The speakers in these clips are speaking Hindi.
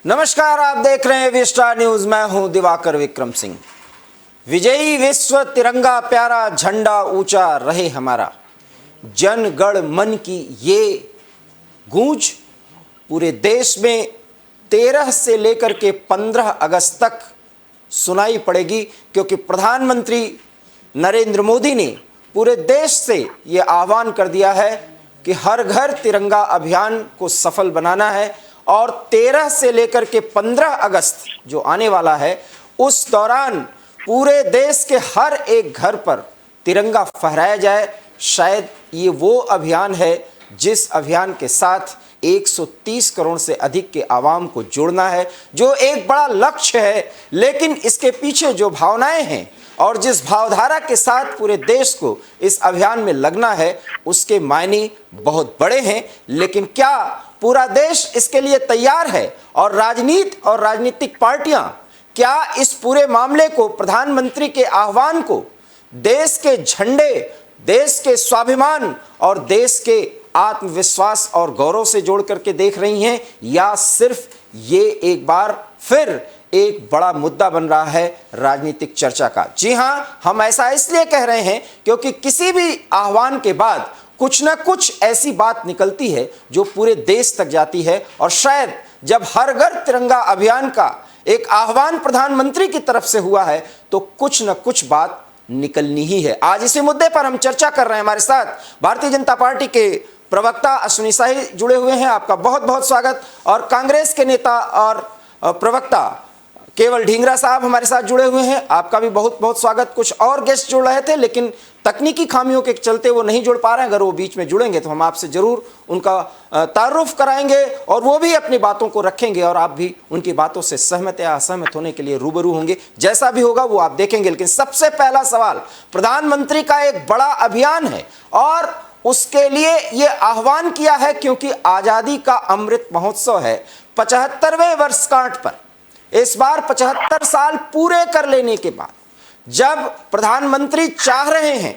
नमस्कार, आप देख रहे हैं विस्टार न्यूज। मैं हूं दिवाकर विक्रम सिंह। विजयी विश्व तिरंगा प्यारा, झंडा ऊंचा रहे हमारा। जन गण मन की ये गूंज पूरे देश में 13 से लेकर के 15 अगस्त तक सुनाई पड़ेगी, क्योंकि प्रधानमंत्री नरेंद्र मोदी ने पूरे देश से ये आह्वान कर दिया है कि हर घर तिरंगा अभियान को सफल बनाना है और 13 से लेकर के 15 अगस्त जो आने वाला है उस दौरान पूरे देश के हर एक घर पर तिरंगा फहराया जाए। शायद ये वो अभियान है जिस अभियान के साथ 130 करोड़ से अधिक के आवाम को जोड़ना है, जो एक बड़ा लक्ष्य है। लेकिन इसके पीछे जो भावनाएं हैं और जिस भावधारा के साथ पूरे देश को इस अभियान में लगना है उसके मायने बहुत बड़े हैं। लेकिन क्या पूरा देश इसके लिए तैयार है? और राजनीति और राजनीतिक पार्टियां क्या इस पूरे मामले को, प्रधानमंत्री के आह्वान को देश के झंडे, देश के स्वाभिमान और देश के आत्मविश्वास और गौरव से जोड़ करके देख रही हैं, या सिर्फ ये एक बार फिर एक बड़ा मुद्दा बन रहा है राजनीतिक चर्चा का? जी हां, हम ऐसा इसलिए कह रहे हैं क्योंकि किसी भी आह्वान के बाद कुछ ना कुछ ऐसी बात निकलती है जो पूरे देश तक जाती है। और शायद जब हर घर तिरंगा अभियान का एक आह्वान प्रधानमंत्री की तरफ से हुआ है तो कुछ न कुछ बात निकलनी ही है। आज इसी मुद्दे पर हम चर्चा कर रहे हैं। हमारे साथ भारतीय जनता पार्टी के प्रवक्ता अश्विनी शाही जुड़े हुए हैं, आपका बहुत बहुत स्वागत। और कांग्रेस के नेता और प्रवक्ता केवल ढींगरा साहब हमारे साथ जुड़े हुए हैं, आपका भी बहुत बहुत स्वागत। कुछ और गेस्ट जुड़ रहे थे लेकिन तकनीकी खामियों के चलते वो नहीं जुड़ पा रहे हैं। अगर वो बीच में जुड़ेंगे तो हम आपसे जरूर उनका तारुफ कराएंगे और वो भी अपनी बातों को रखेंगे और आप भी उनकी बातों से सहमत या असहमत होने के लिए रूबरू होंगे। जैसा भी होगा वो आप देखेंगे। लेकिन सबसे पहला सवाल, प्रधानमंत्री का एक बड़ा अभियान है और उसके लिए ये आह्वान किया है क्योंकि आजादी का अमृत महोत्सव है। 75वें वर्षगांठ पर इस बार 75 साल पूरे कर लेने के बाद जब प्रधानमंत्री चाह रहे हैं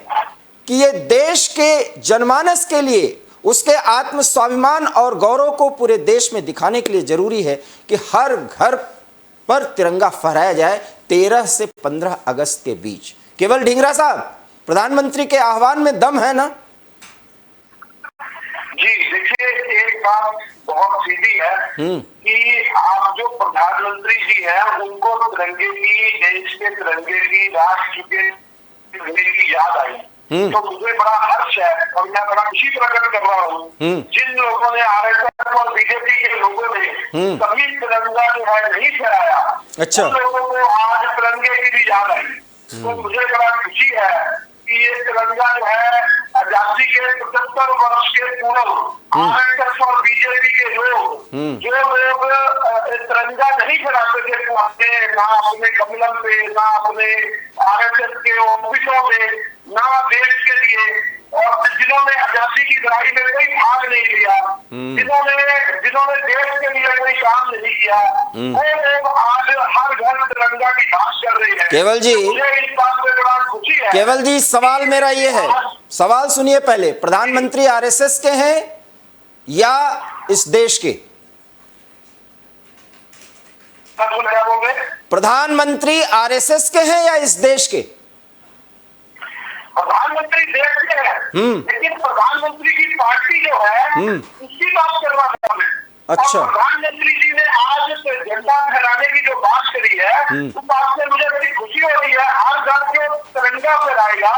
कि ये देश के जनमानस के लिए उसके आत्म स्वाभिमान और गौरव को पूरे देश में दिखाने के लिए जरूरी है कि हर घर पर तिरंगा फहराया जाए 13 से 15 अगस्त के बीच। केवल ढींगरा साहब, प्रधानमंत्री के आह्वान में दम है ना? जी देखिए, एक बात बहुत सीधी है कि आप जो प्रधानमंत्री जी हैं उनको तिरंगे की, देश के तिरंगे की, राष्ट्र के तिरंगे की याद आई तो मुझे बड़ा हर्ष है और मैं बड़ा खुशी प्रकट कर रहा हूँ। जिन लोगों ने, आरएसएस और बीजेपी के लोगों ने कभी तिरंगा जो है नहीं फहराया, अच्छा, उन लोगों को आज तिरंगे की भी याद आई। तो मुझे बड़ा खुशी है कि ये तिरंगा जो है आजादी के 75 वर्ष के पूर्व आरएसएस और बीजेपी के लोग जो लोग तिरंगा नहीं फहराते थे पुराने, ना अपने कमलम पे, ना अपने आरएसएस के ऑफिसों में, ना देश के लिए, और जिन्होंने आजादी की लड़ाई में कोई भाग नहीं लिया, जिन्होंने देश के लिए कोई काम नहीं किया, वो लोग आज हर घर तिरंगा की बात कर रहे हैं। केवल जी, मुझे इस बात से बड़ा खुशी है। केवल जी, सवाल मेरा ये है, सवाल सुनिए पहले, प्रधानमंत्री आरएसएस के हैं या इस देश के? प्रधानमंत्री आरएसएस के हैं या इस देश के? प्रधानमंत्री देश के हैं, लेकिन प्रधानमंत्री की पार्टी जो है उसकी बात कर रहा था मैं। अच्छा, और प्रधानमंत्री जी ने आज झंडा फहराने की जो बात करी है उस बात से मुझे बड़ी खुशी हो रही है। हर घर जो तिरंगा फहराएगा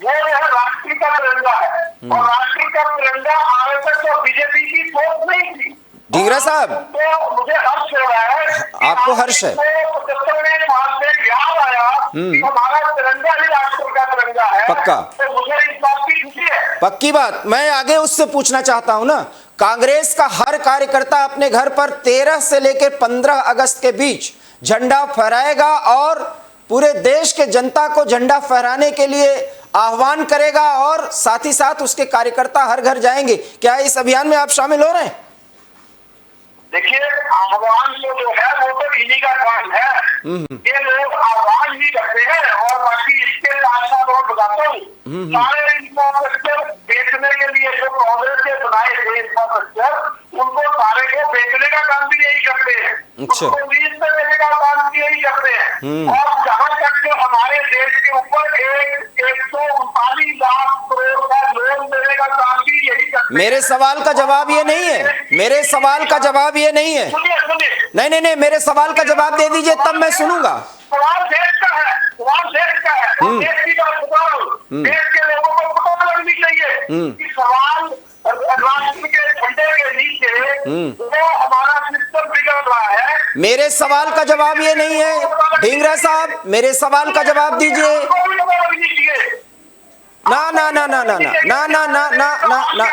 वो है राष्ट्र का तिरंगा है, और राष्ट्र का तिरंगा आरएसएस और बीजेपी की सोच नहीं थी। ढींगरा साहब, तो मुझे हर्ष हो रहा है, आपको हर्ष है? 75वें साल में याद आया कि हमारा तिरंगा ही राष्ट्र का तिरंगा है। पक्का, तो मुझे इस बात की खुशी है। पक्की बात। मैं आगे उससे पूछना चाहता हूं ना, कांग्रेस का हर कार्यकर्ता अपने घर पर 13 से लेकर 15 अगस्त के बीच झंडा फहराएगा और पूरे देश के जनता को झंडा फहराने के लिए आह्वान करेगा और साथ ही साथ उसके कार्यकर्ता हर घर जाएंगे। क्या इस अभियान में आप शामिल हो रहे हैं? देखिए, आह्वान जो है वो तो इन्हीं का काम है। ये लोग आह्वान ही करते हैं और बाकी इसके साथ साथ और बताता हूँ, सारे इंफ्रास्ट्रक्चर बेचने के लिए जो कांग्रेस के बनाए थे इंफ्रास्ट्रक्चर, उनको सारे को बेचने का काम भी यही करते हैं। अच्छा। उसको लीज पे देने का काम भी यही करते हैं। और जहां तक जो हमारे देश के ऊपर 139 लाख करोड़ का लोन देने का काम भी यही करते हैं। मेरे सवाल का जवाब ये नहीं है, मेरे सवाल का जवाब ये नहीं है। सुनिए नहीं नहीं नहीं, मेरे सवाल का जवाब दे दीजिए तब मैं सुनूंगा। सवाल देश का है, सवाल देश का है, और देश की बात बता रहा हूं। देश के लोगों को पता लगनी चाहिए कि सवाल राष्ट्र के झंडे के नीचे वो हमारा सिस्टम बिगड़ रहा है। मेरे सवाल का जवाब ये नहीं है ढींगरा साहब, मेरे सवाल का जवाब दीजिए। ना ना ना ना ना ना ना ना ना ना ना ना,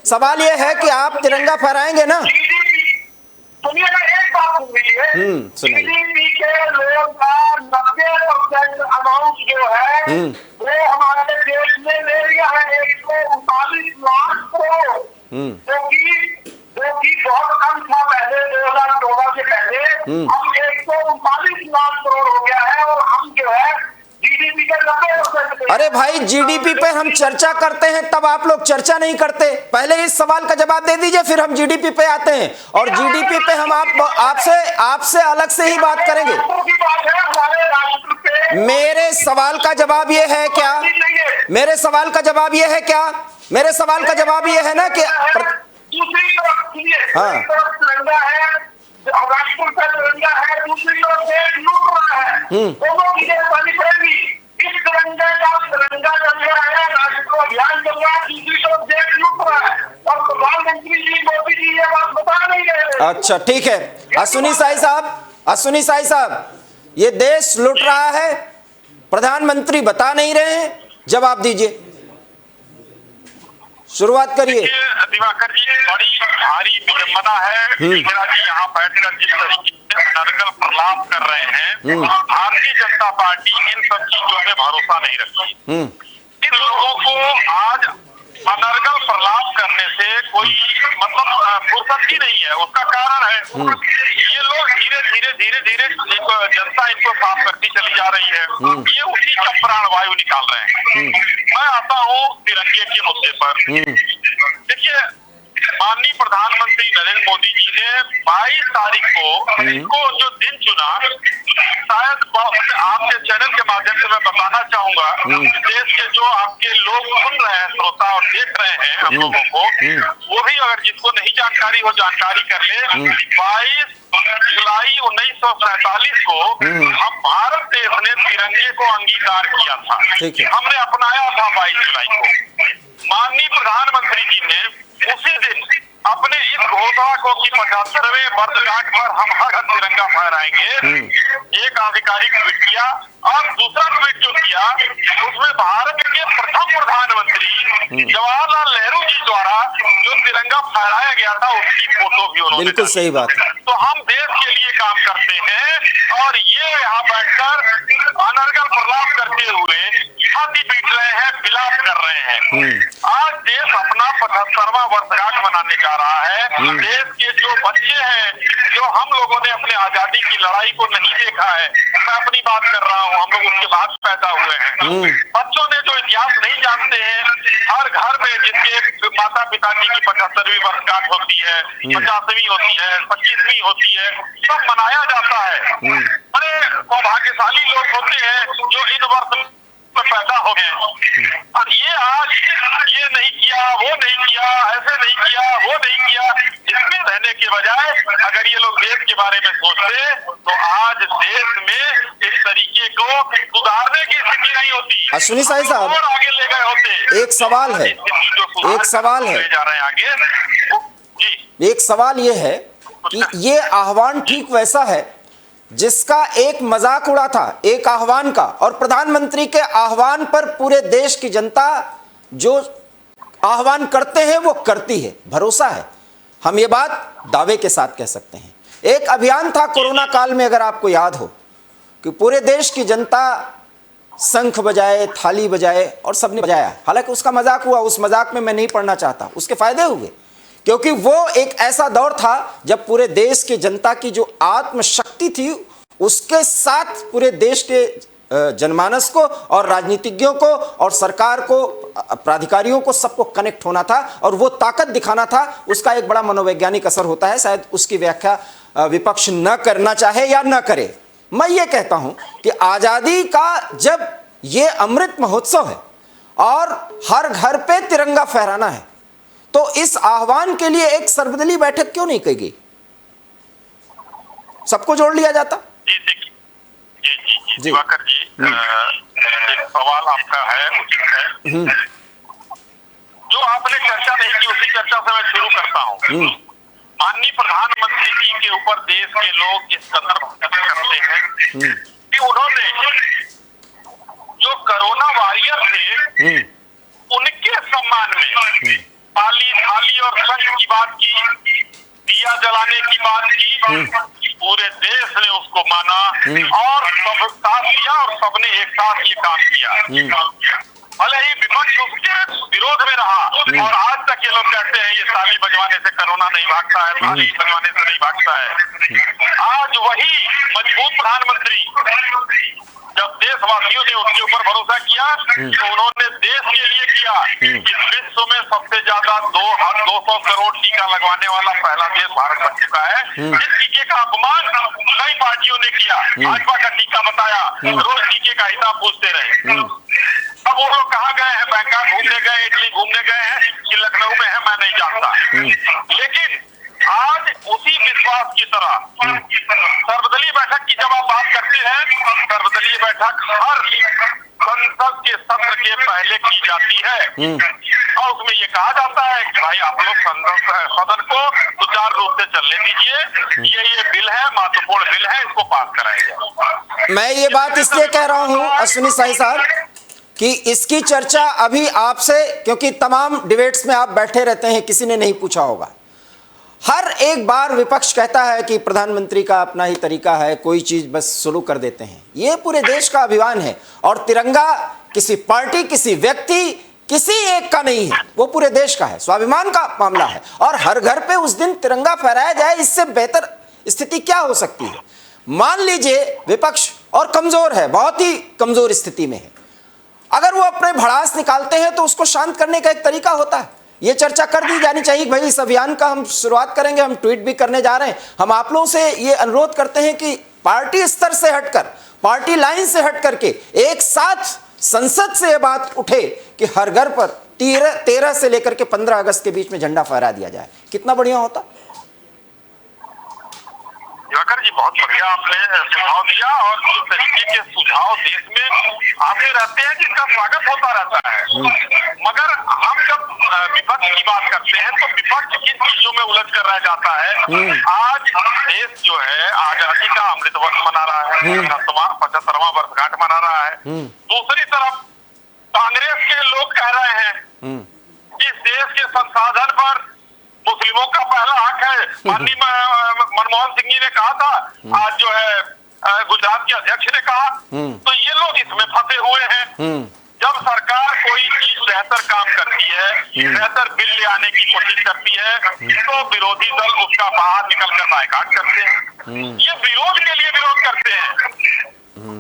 सवाल ये है कि आप तिरंगा फहराएंगे ना? सुनिए ना, एक बात सुन लीजिए। सुनाइए। जीडीपी के लोन का 90% अमाउंट जो है वो हमारे देश में ले लिया है 139 लाख करोड़, जो कि बहुत कम था पहले 2014 से पहले। अब 139 लाख करोड़ हो गया है और हम जो है जीडीपी के 90%। अरे भाई, जीडीपी पे हम चर्चा करते हैं तब आप लोग चर्चा नहीं करते। पहले इस सवाल का जवाब दे दीजिए, फिर हम जीडीपी पे आते हैं और जीडीपी पे हम आपसे अलग से ही बात करेंगे। मेरे सवाल का जवाब ये है क्या? मेरे सवाल का जवाब ये है क्या? मेरे सवाल का जवाब ये है ना कि दूसरी तरफ सुनिए, हाँ। तिरंगा है, राष्ट्र का तिरंगा है, दूसरी तरफ देश लूट रहा है। दोनों चीजें बतानी पड़ेगी। इस तिरंगे का तिरंगा चल रहा है, राष्ट्र अभियान चल रहा है, दूसरी तरफ देश लूट रहा है और प्रधानमंत्री जी मोदी जी ये बात बता नहीं रहे। अच्छा ठीक है, अश्विनी साई साहब, ये देश लूट रहा है, प्रधानमंत्री बता नहीं रहे हैं, जवाब दीजिए, शुरुआत करिए। दिवाकर जी, बड़ी भारी विडंबना है ढींगरा जी यहाँ बैठकर जिस तरीके से अनर्गल प्रलाप कर रहे हैं। भारतीय जनता पार्टी इन सब चीजों में भरोसा नहीं रखती। इन लोगों को आज अनर्गल प्रलाप करने से कोई मतलब फुर्सत ही नहीं है। उसका कारण है ये लोग धीरे जनता इनको साफ करती चली जा रही है। ये उसी का प्राण वायु निकाल रहे हैं। मैं आता हूँ तिरंगे के मुद्दे पर। देखिए, माननीय प्रधानमंत्री नरेंद्र मोदी जी ने 22 तारीख को इनको जो दिन चुना, शायद आपके चैनल के माध्यम से मैं बताना चाहूंगा, देश के जो आपके लोग सुन रहे हैं, श्रोता और देख रहे हैं हम लोगों को, वो भी अगर जिसको नहीं जानकारी हो जानकारी कर ले। 22 जुलाई 1947 को हम भारत देश ने तिरंगे को अंगीकार किया था। हमने अपनाया था 22 जुलाई को। माननीय प्रधानमंत्री जी ने उसी दिन अपने इस घोषणा को कि 75वें वर्षगांठ पर हम हर तिरंगा फहराएंगे, एक आधिकारिक ट्वीट किया। और दूसरा ट्वीट जो किया उसमें भारत के प्रथम प्रधानमंत्री जवाहरलाल नेहरू जी द्वारा जो तिरंगा फहराया गया था उसकी फोटो भी उन्होंने। बिल्कुल सही बात। तो हम देश के लिए काम करते हैं और ये यहाँ बैठकर अनर्गल प्रलाप करते हुए छाती पीट रहे हैं, विलाप कर रहे हैं। आज देश अपना 75वां वर्षगांठ मनाने जा रहा है। देश के जो बच्चे हैं, जो हम लोगों ने अपने आजादी की लड़ाई को नहीं देखा है, मैं अपनी बात कर रहा हूँ, हम लोग उसके बाद पैदा हुए हैं। बच्चों ने जो इतिहास नहीं जानते हैं, हर घर में जिनके माता पिता जी की 75वीं वर्षगांठ होती है, 50वीं होती है, 25वीं होती है, सब मनाया जाता है। बड़े सौभाग्यशाली लोग होते हैं जो इन वर्ष में पैदा हो गए। और ये आज ये नहीं किया, वो नहीं किया, ऐसे नहीं किया, वो नहीं किया, इसमें रहने के बजाय अगर ये लोग देश के बारे में सोचते तो आज देश में इस तरीके को सुधारने की स्थिति नहीं होती। अश्विनी साई साहब, और आगे ले गए होते। एक सवाल है, एक सवाल है, जा रहे हैं आगे जी। एक सवाल ये है कि ये आह्वान ठीक वैसा है जिसका एक मजाक उड़ा था, एक आह्वान का, और प्रधानमंत्री के आह्वान पर पूरे देश की जनता जो आह्वान करते हैं वो करती है, भरोसा है। हम ये बात दावे के साथ कह सकते हैं। एक अभियान था कोरोना काल में, अगर आपको याद हो, कि पूरे देश की जनता शंख बजाए, थाली बजाए और सबने बजाया। हालांकि उसका मजाक हुआ, उस मजाक में मैं नहीं पढ़ना चाहता, उसके फायदे हुए, क्योंकि वो एक ऐसा दौर था जब पूरे देश की जनता की जो आत्मशक्ति थी उसके साथ पूरे देश के जनमानस को और राजनीतिज्ञों को और सरकार को, प्राधिकारियों को, सबको कनेक्ट होना था और वो ताकत दिखाना था। उसका एक बड़ा मनोवैज्ञानिक असर होता है, शायद उसकी व्याख्या विपक्ष न करना चाहे या न करे। मैं ये कहता हूं कि आजादी का जब ये अमृत महोत्सव है और हर घर पे तिरंगा फहराना है, तो इस आह्वान के लिए एक सर्वदलीय बैठक क्यों नहीं की गई? सबको जोड़ लिया जाता। जी दिवाकर जी, एक सवाल आपका है, उचित है। जो आपने चर्चा नहीं की उसी चर्चा से मैं शुरू करता हूँ। माननीय प्रधानमंत्री जी के ऊपर देश के लोग इस कदर करते हैं कि उन्होंने जो कोरोना वॉरियर थे उनके सम्मान में ताली थाली और शंख की बात की, दिया जलाने की बात की। पूरे देश ने उसको माना और सब साथ दिया और सबने एक साथ ये काम किया। भले ही विपक्ष उसके विरोध में रहा और आज तक ये लोग कहते हैं ये ताली बजवाने से कोरोना नहीं भागता है, ताली बजवाने से नहीं भागता है। आज वही मजबूत प्रधानमंत्री जब देशवासियों ने उनके ऊपर भरोसा किया तो उन्होंने देश के लिए किया। इस विश्व में सबसे ज्यादा 200 करोड़ टीका लगवाने वाला पहला देश भारत बन चुका है। इस टीके का अपमान कई पार्टियों ने किया। भाजपा का टीका बताया, रोज टीके का हिसाब पूछते रहे। अब वो लोग कहाँ गए हैं? बैंकॉक घूमने गए, इटली घूमने गए हैं कि लखनऊ में है, मैं नहीं जानता। लेकिन आज उसी विश्वास की तरह सर्वदलीय बैठक की जब आप बात करते हैं, सर्वदलीय बैठक हर संसद के सत्र के पहले की जाती है और उसमें ये कहा जाता है कि भाई आप लोग सदन को सुचारू रूप से चलने दीजिए, ये बिल है, महत्वपूर्ण बिल है, इसको पास कराएंगे। मैं ये बात इसलिए कह रहा हूं अश्विनी शाही साहब कि इसकी चर्चा अभी आपसे, क्योंकि तमाम डिबेट्स में आप बैठे रहते हैं, किसी ने नहीं पूछा होगा। हर एक बार विपक्ष कहता है कि प्रधानमंत्री का अपना ही तरीका है, कोई चीज बस शुरू कर देते हैं। ये पूरे देश का अभिमान है और तिरंगा किसी पार्टी, किसी व्यक्ति, किसी एक का नहीं है, वो पूरे देश का है, स्वाभिमान का मामला है। और हर घर पे उस दिन तिरंगा फहराया जाए, इससे बेहतर स्थिति क्या हो सकती है? मान लीजिए विपक्ष और कमजोर है, बहुत ही कमजोर स्थिति में है, अगर वो अपने भड़ास निकालते हैं तो उसको शांत करने का एक तरीका होता है। ये चर्चा कर दी जानी चाहिए। भाई इस अभियान का हम शुरुआत करेंगे, हम ट्वीट भी करने जा रहे हैं। हम आप लोगों से ये अनुरोध करते हैं कि पार्टी स्तर से हटकर, पार्टी लाइन से हट करके एक साथ संसद से ये बात उठे कि हर घर पर 13 से लेकर के 15 अगस्त के बीच में झंडा फहरा दिया जाए। कितना बढ़िया होता। दिवाकर जी, बहुत बढ़िया आपने सुझाव दिया और जिस तरीके के सुझाव देश में आते रहते हैं जिसका स्वागत होता रहता है। मगर हम जब विपक्ष की बात करते हैं तो विपक्ष किन चीजों में उलझ कर रह जाता है। आज देश जो है आजादी का अमृत वर्ष मना रहा है, 75वां वर्षगांठ मना रहा है। दूसरी तरफ कांग्रेस के लोग कह रहे हैं कि देश के संसाधन पर मुस्लिमों का पहला हक है। माननीय मनमोहन सिंह जी ने कहा था, आज जो है गुजरात के अध्यक्ष ने कहा, तो ये लोग इसमें फंसे हुए हैं। जब सरकार कोई चीज बेहतर काम करती है, बेहतर बिल ले आने की कोशिश करती है, तो विरोधी दल उसका बाहर निकलकर बायकॉट करते हैं। ये विरोध के लिए विरोध करते हैं।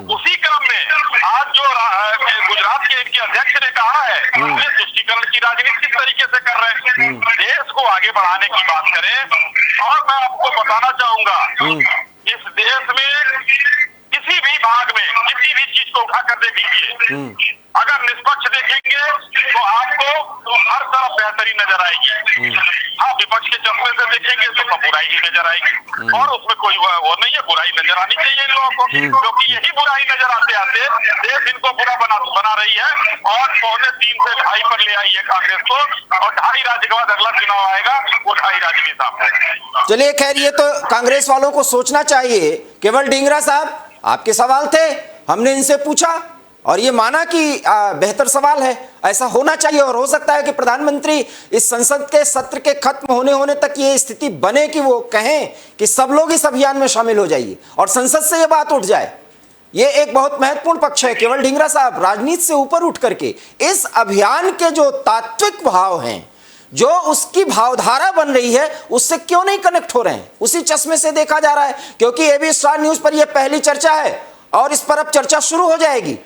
उसी क्रम में आज जो गुजरात के इनके अध्यक्ष ने कहा है, ये तुष्टीकरण की राजनीति किस तरीके से कर रहे हैं। देश को आगे बढ़ाने की बात करें और मैं आपको बताना चाहूंगा, इस देश में किसी भी भाग में किसी भी चीज को उठा कर देख लीजिए, अगर निष्पक्ष देखेंगे तो आपको हर तरफ बेहतरी नजर आएगी। हाँ, विपक्ष के चश्मे से देखेंगे तो सब बुराई ही नजर आएगी और उसमें कोई वो नहीं है, बुराई नजर आनी चाहिए इन लोगों को, क्योंकि यही बुराई नजर आते आते देश इनको बुरा बना रही है और 3.25 से 2.5 पर ले आई है कांग्रेस को, और 2.5 राज्य के बाद अगला चुनाव आएगा, वो 2.5 राज्य भी सामने। चलिए खैर, ये तो कांग्रेस वालों को सोचना चाहिए। केवल ढींगरा साहब, आपके सवाल थे, हमने इनसे पूछा और ये माना कि बेहतर सवाल है, ऐसा होना चाहिए। और हो सकता है कि प्रधानमंत्री इस संसद के सत्र के खत्म होने तक ये स्थिति बने कि वो कहें कि सब लोग इस अभियान में शामिल हो जाइए और संसद से ये बात उठ जाए। ये एक बहुत महत्वपूर्ण पक्ष है। केवल ढींगरा साहब, राजनीति से ऊपर उठ करके इस अभियान के जो तात्विक भाव हैं, जो उसकी भावधारा बन रही है, उससे क्यों नहीं कनेक्ट हो रहे हैं? उसी चश्मे से देखा जा रहा है, क्योंकि एबी स्टार न्यूज पर यह पहली चर्चा है और इस पर अब चर्चा शुरू हो जाएगी।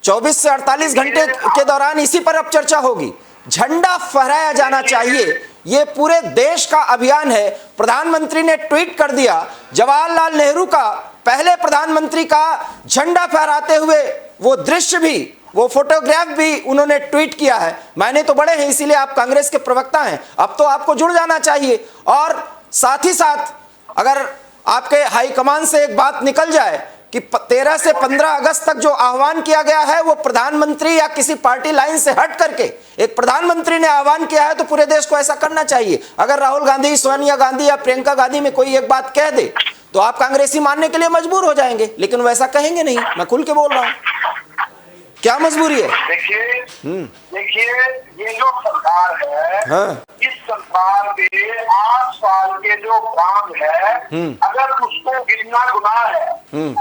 24 से 48 घंटे के दौरान इसी पर अब चर्चा होगी। झंडा फहराया जाना चाहिए, ये पूरे देश का अभियान है। प्रधानमंत्री ने ट्वीट कर दिया, जवाहरलाल नेहरू का, पहले प्रधानमंत्री का झंडा फहराते हुए वो दृश्य भी, वो फोटोग्राफ भी उन्होंने ट्वीट किया है। मैंने तो बड़े हैं, इसीलिए आप कांग्रेस के प्रवक्ता हैं, अब तो आपको जुड़ जाना चाहिए। और साथ ही साथ अगर आपके हाईकमान से एक बात निकल जाए कि 13 से 15 अगस्त तक जो आह्वान किया गया है वो प्रधानमंत्री या किसी पार्टी लाइन से हट करके एक प्रधानमंत्री ने आह्वान किया है, तो पूरे देश को ऐसा करना चाहिए। अगर राहुल गांधी, सोनिया गांधी या प्रियंका गांधी में कोई एक बात कह दे तो आप कांग्रेसी मानने के लिए मजबूर हो जाएंगे, लेकिन वैसा कहेंगे नहीं। मैं खुल के बोल रहा हूं, क्या मजबूरी है? देखिए ये जो सरकार है, हाँ। इस सरकार के 8 साल के जो काम है, अगर उसको गिनना गुनाह है,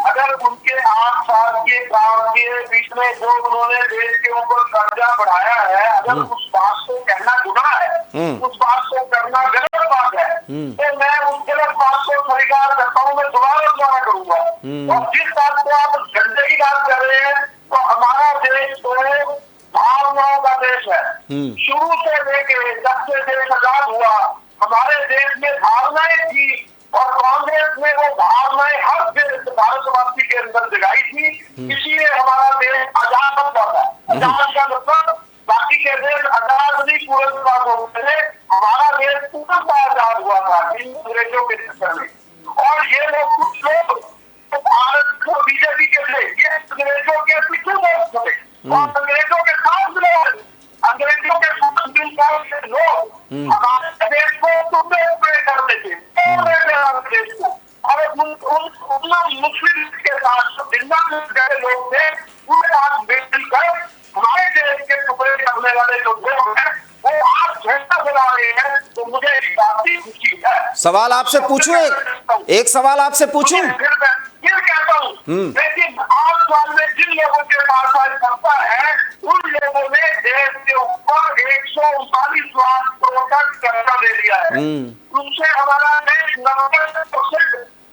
अगर उनके 8 साल के काम के बीच में जो उन्होंने देश के ऊपर कर्जा बढ़ाया है, अगर उस बात को कहना गुनाह है, उस बात को करना गलत बात है, तो मैं उस गलत बात को स्वीकार करता हूँ, मैं दोबारा करूंगा। और जिस बात को आप झंडे की बात कर रहे हैं, तो हमारा देश तो भावनाओं का देश है। शुरू से लेके जब से देश आजाद हुआ, हमारे देश में भावनाएं थी और कांग्रेस ने वो भावनाएं हर भारतवासी के अंदर जगाई थी, इसीलिए हमारा देश आजाद बन जाता है। आजाद का मतलब बाकी के देश आजाद नहीं पूर्ण बात हो गए, हमारा देश पूर्ण आजाद हुआ था इन अंग्रेजों के चक्कर में। और ये लोग कुछ लोग भारत को बीजेपी के थे, ये अंग्रेजों के पीछे दोस्त थे और अंग्रेजों के साथ लोग, अंग्रेजों के साथ लोग हमारे देश को टुकड़े करते थे, देश को। और मुस्लिम के साथ जिंदा गए लोग थे, उनके साथ मिलकर हमारे देश के टुकड़े करने वाले जो लोग हैं वो आज झंडा फहरा रहे हैं, तो मुझे इस बात की खुशी है। सवाल आपसे पूछूं, एक सवाल आपसे पूछूं, फिर कहता हूँ, लेकिन 8 साल में जिन लोगों के पास आज सत्ता है, उन लोगों ने देश के ऊपर 139 लाख करोड़ का कर्जा दे दिया है। उनसे हमारा देश 90%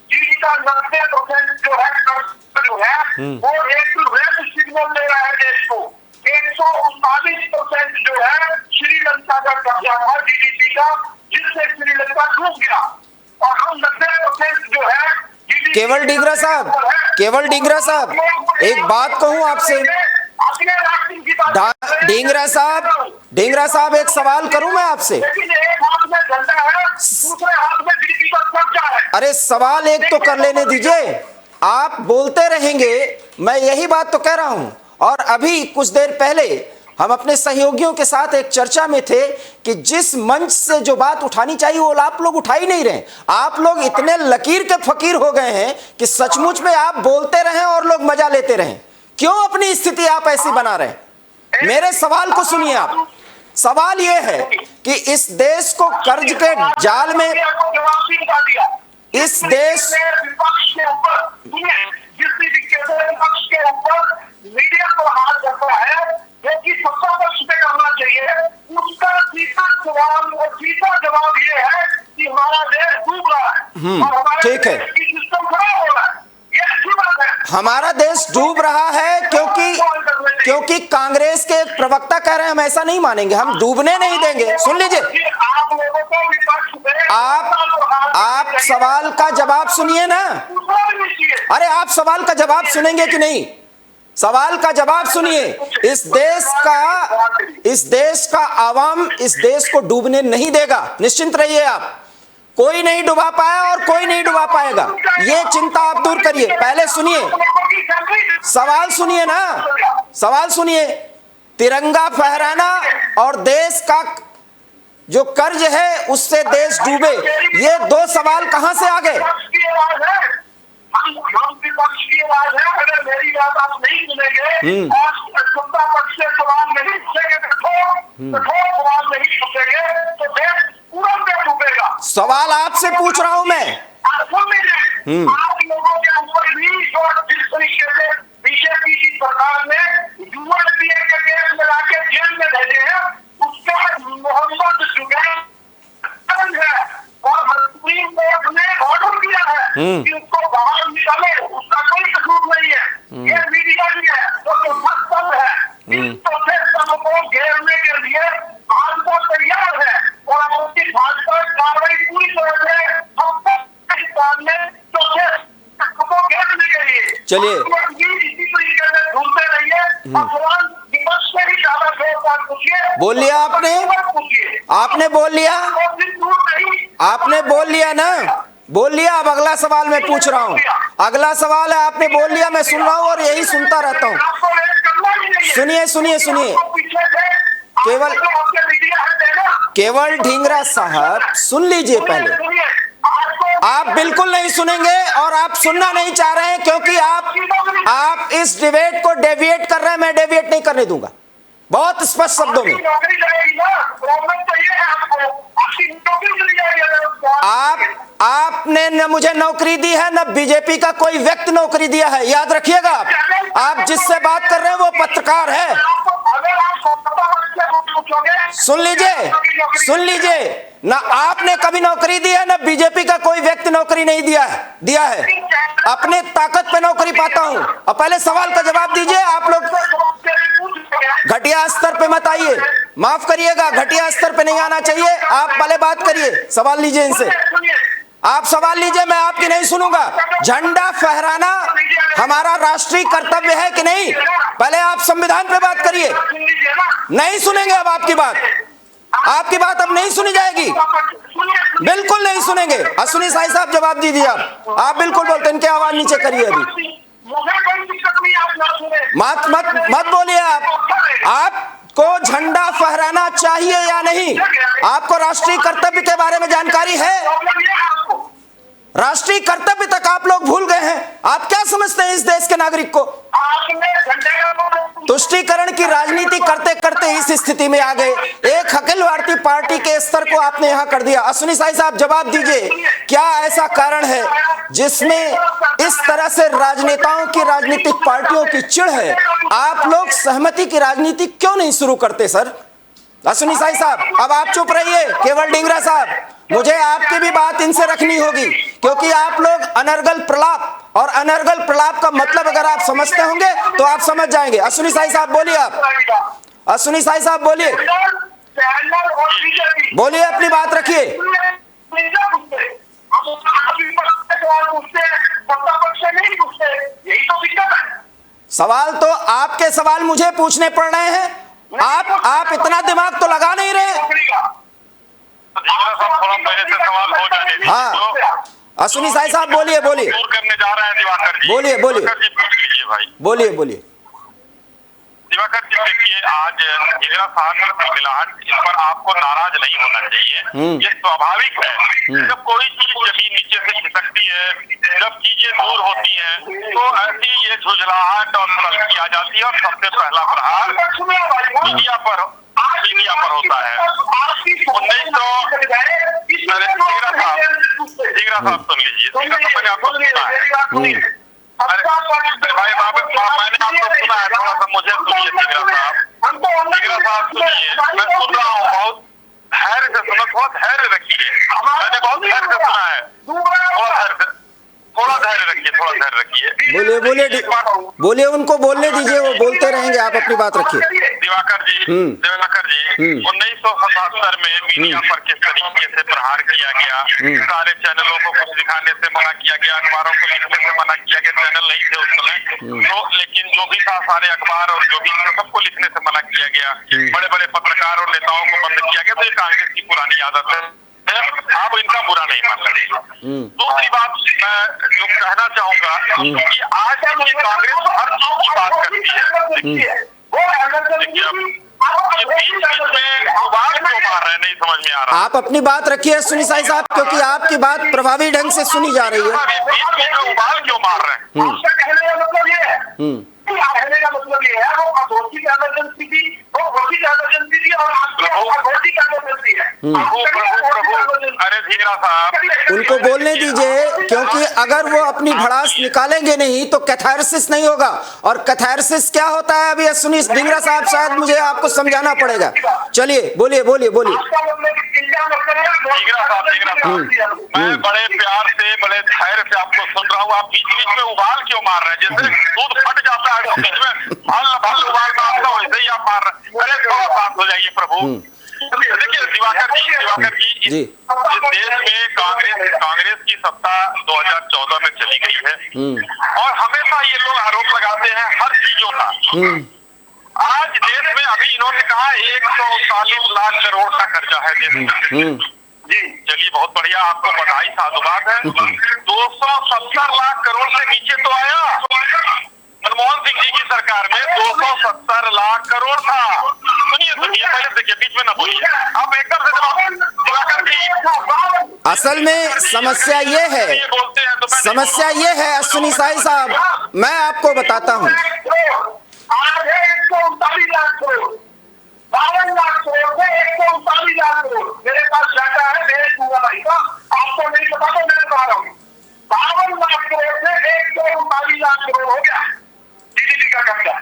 जीडी का 90% जो है वो एक रेड सिग्नल दे रहा है देश को। 139% जो है श्रीलंका का कब्जा था जीडीपी का, जिससे श्रीलंका डूब गया। और हम 90% जो है केवल डींगरा साहब, एक बात कहूं आपसे, डींगरा साहब एक सवाल करूं मैं आपसे। अरे सवाल एक तो कर लेने दीजिए, आप बोलते रहेंगे, मैं यही बात तो कह रहा हूं। और अभी कुछ देर पहले हम अपने सहयोगियों के साथ एक चर्चा में थे कि जिस मंच से जो बात उठानी चाहिए वो आप लोग उठा ही नहीं रहे। आप लोग इतने लकीर के फकीर हो गए हैं कि सचमुच में आप बोलते रहें और लोग मजा लेते रहें। क्यों अपनी स्थिति आप ऐसी बना रहे हैं? मेरे सवाल को सुनिए आप। सवाल यह है कि इस देश को कर्ज के जाल में, इस देश मीडिया को हाथ रखा है जो कि सत्ता पक्ष पे करना चाहिए, उसका सीधा सवाल और सीधा जवाब ये है कि हमारा देश डूब रहा है और हमारे ठीक है, देश की सिस्टम खराब हो रहा है। ये अच्छी बात है, हमारा देश डूब रहा है क्योंकि कांग्रेस के एक प्रवक्ता कह रहे हैं हम ऐसा नहीं मानेंगे, हम डूबने नहीं देंगे। सुन लीजिए, आप लोगों को विपक्ष में आप सवाल का जवाब सुनिए ना। अरे आप सवाल का जवाब सुनेंगे कि नहीं? सवाल का जवाब सुनिए। इस देश का आवाम इस देश को डूबने नहीं देगा, निश्चिंत रहिए आप। कोई नहीं डुबा पाया और कोई नहीं डुबा पाएगा, ये चिंता आप दूर करिए। पहले सुनिए, सवाल सुनिए ना, सवाल सुनिए। तिरंगा फहराना और देश का जो कर्ज है उससे देश डूबे, ये दो सवाल कहां से आ गए? हम विपक्ष की आवाज है, अगर मेरी बात आप नहीं सुनेंगे और सत्ता पक्ष से सवाल नहीं पूछेंगे, कठोर सवाल नहीं पूछेंगे तो देश पूरा डूबेगा। सवाल आपसे पूछ रहा हूं मैं। आप सुन लीजिए, आप लोगों के ऊपर भी जिस तरीके से बीजेपी की सरकार ने यूएसपीए के केस में लाके जेल में भेजे हैं, उसका मोहम्मद जुबैर है और सुप्रीम कोर्ट ने ऑर्डर दिया है कि उसको बाहर निकाले, उसका कोई कसूर जो चौथा स्तंभ है, इस चौथे स्तंभ को घेरने के लिए भाजपा तैयार है और अब उसकी भाजपा कार्रवाई पूरी तरह से पाकिस्तान में चौथे स्तंभ को घेरने के लिए। चलिए। इसी तरीके से ढूंढते रहिए, अफवान विपक्ष से भी ज्यादा जोरदार पूछिए। बोल लिया आपने, आपने बोल लिया, आपने बोल लिया ना, बोल लिया। अब अगला सवाल मैं पूछ रहा हूँ, अगला सवाल है, आपने बोल लिया, मैं सुन रहा हूँ और यही सुनता रहता हूँ। सुनिए सुनिए सुनिए, केवल ढींगरा साहब सुन लीजिए पहले। आप बिल्कुल नहीं सुनेंगे और आप सुनना नहीं चाह रहे हैं क्योंकि आप इस डिबेट को डेविएट कर रहे हैं। मैं डेविएट नहीं करने दूंगा, बहुत स्पष्ट शब्दों में। आपने न मुझे नौकरी दी है, न बीजेपी का कोई व्यक्ति नौकरी दिया है, याद रखिएगा। आप जिससे बात कर रहे हैं वो पत्रकार है। सुन लीजिए, सुन लीजिए, ना आपने कभी नौकरी दी है, ना बीजेपी का कोई व्यक्ति नौकरी नहीं दिया है। अपने ताकत पे नौकरी पाता हूं। अब पहले सवाल का जवाब दीजिए। आप लोग घटिया स्तर पे मत आइए, माफ करिएगा, घटिया स्तर पे नहीं आना चाहिए। आप पहले बात करिए, सवाल लीजिए इनसे, आप सवाल लीजिए, मैं आपकी नहीं सुनूंगा। झंडा फहराना हमारा राष्ट्रीय कर्तव्य है कि नहीं, पहले आप संविधान पे बात करिए। नहीं सुनेंगे अब आपकी बात, आपकी बात अब नहीं सुनी जाएगी, बिल्कुल नहीं सुनेंगे। अश्विनी साई साहब जवाब दीजिए। आप बिल्कुल बोलते, इनके आवाज नीचे करिए। अभी मत बोलिए। आपको झंडा फहराना चाहिए या नहीं? आपको राष्ट्रीय कर्तव्य के बारे में जानकारी है? राष्ट्रीय कर्तव्य तक आप लोग भूल गए हैं। आप क्या समझते हैं इस देश के नागरिक को? तुष्टीकरण की राजनीति करते करते इस स्थिति में आ गए। एक अखिल भारतीय पार्टी के स्तर को आपने यहां कर दिया। अश्विनी साई साहब जवाब दीजिए, क्या ऐसा कारण है जिसमें इस तरह से राजनेताओं की, राजनीतिक पार्टियों की चिढ़ है? आप लोग सहमति की राजनीति क्यों नहीं शुरू करते सर? अश्विनी साई साहब अब आप चुप रहिए। केवल ढींगरा साहब, मुझे आपकी भी बात इनसे रखनी होगी क्योंकि आप लोग अनर्गल प्रलाप, और अनर्गल प्रलाप का मतलब अगर आप समझते होंगे तो आप समझ जाएंगे। अश्विनी साई साहब बोलिए। आप अश्विनी साई साहब बोलिए, बोलिए, अपनी बात रखिए। सवाल तो आपके सवाल मुझे पूछने पड़ रहे हैं। आप इतना दिमाग तो लगा नहीं रहे। हाँ, अश्विनी साई साहब बोलिए, बोलिए, करने जा रहे हैं दिवाकर जी। बोलिए, बोलिए, भाई बोलिए, बोलिए। दिवाकर जी देखिए, आज ढींगरा साहब की खिलखिलाहट, इस पर आपको नाराज नहीं होना चाहिए। ये स्वाभाविक है। जब कोई चीज जमीन नीचे से खिसकती है, जब चीजें दूर होती हैं, तो ऐसी ये झुंझलाहट और तलखी आ जाती है और सबसे पहला प्रहार मीडिया पर होता है। 1900 ढींगरा साहब सुन लीजिए, मैंने आपको सुना है। मैंने आपको सुना है, थोड़ा सा मुझे सुनिए। ढींगरा साहब सुनिए, मैं सुन रहा हूँ, बहुत धैर्य से सुनो, थोड़ा धैर्य रखिए। मैंने बहुत धैर्य से सुना है, थोड़ा धैर्य रखिए, थोड़ा धैर्य रखिए। बोलिए, बोलिए, बोलिए, उनको बोलने दीजिए, वो बोलते रहेंगे, आप अपनी बात रखिए। दिवाकर जी 1977 में मीडिया पर किस तरीके से प्रहार किया गया, सारे चैनलों को कुछ दिखाने से मना किया गया, अखबारों को लिखने से मना किया गया। चैनल नहीं थे उस समय, तो लेकिन जो भी था सारे अखबार और जो भी सबको लिखने से मना किया गया। बड़े बड़े पत्रकार और नेताओं को बंद किया गया। तो ये कांग्रेस की पुरानी आदत है, आप इनका बुरा नहीं मान सकते। दूसरी बात मैं जो कहना चाहूंगा कि आज की कांग्रेस हर चीज की बात करती है। नहीं समझ में आ रहा। आप अपनी बात रखिए अश्विनी साई साहब, क्योंकि आपकी बात प्रभावी ढंग से सुनी जा रही है। उबाल क्यों मार रहे हैं? कहने का मतलब ये है, कहने का मतलब ये है, वो अघोषित इमरजेंसी थी, वो घोषित इमरजेंसी थी और अघोषित इमरजेंसी है। अरे ढींगरा साहब, उनको बोलने दीजिए, क्योंकि अगर वो अपनी भड़ास निकालेंगे नहीं तो कैथारसिस नहीं होगा। और कैथारसिस क्या होता है अभी अश्विनी ढींगरा साहब शायद मुझे आपको समझाना पड़ेगा। चलिए बोलिए, बोलिए, बोलिए। मैं बड़े प्यार से बड़े धैर्य से आपको सुन रहा हूँ। आप बीच बीच में उबाल क्यों मार रहे हैं? जैसे दूध फट जाता है बीच में भल उबाल मारता वैसे ही आप मार रहे हैं। अरे थोड़ा शांत हो जाइए प्रभु। देखिए दिवाकर जी इस देश में कांग्रेस की सत्ता 2014 में चली गई है और हमेशा ये लोग आरोप लगाते हैं हर चीजों का। आज देश में अभी इन्होंने कहा 139 लाख करोड़ का कर्जा है देश में। जी चलिए बहुत बढ़िया, आपको बधाई साधुवाद है। 270 लाख करोड़ से नीचे तो आया। मनमोहन सिंह जी की सरकार में 270 लाख करोड़ था। सुनिए पहले देखिए, बीच में ना बोलिए आप, एकदम से असल में समस्या ये है, समस्या ये है अश्विनी साई साहब, मैं आपको बताता हूँ। 139 लाख करोड़, 52 लाख करोड़ से 139 लाख करोड़। मेरे पास डाटा है, मेरे दूंगा भाई का, आपको नहीं पता तो मैं बता रहा हूँ। 52 लाख करोड़ से 139 लाख करोड़ हो गया जीडीपी का कर्जा।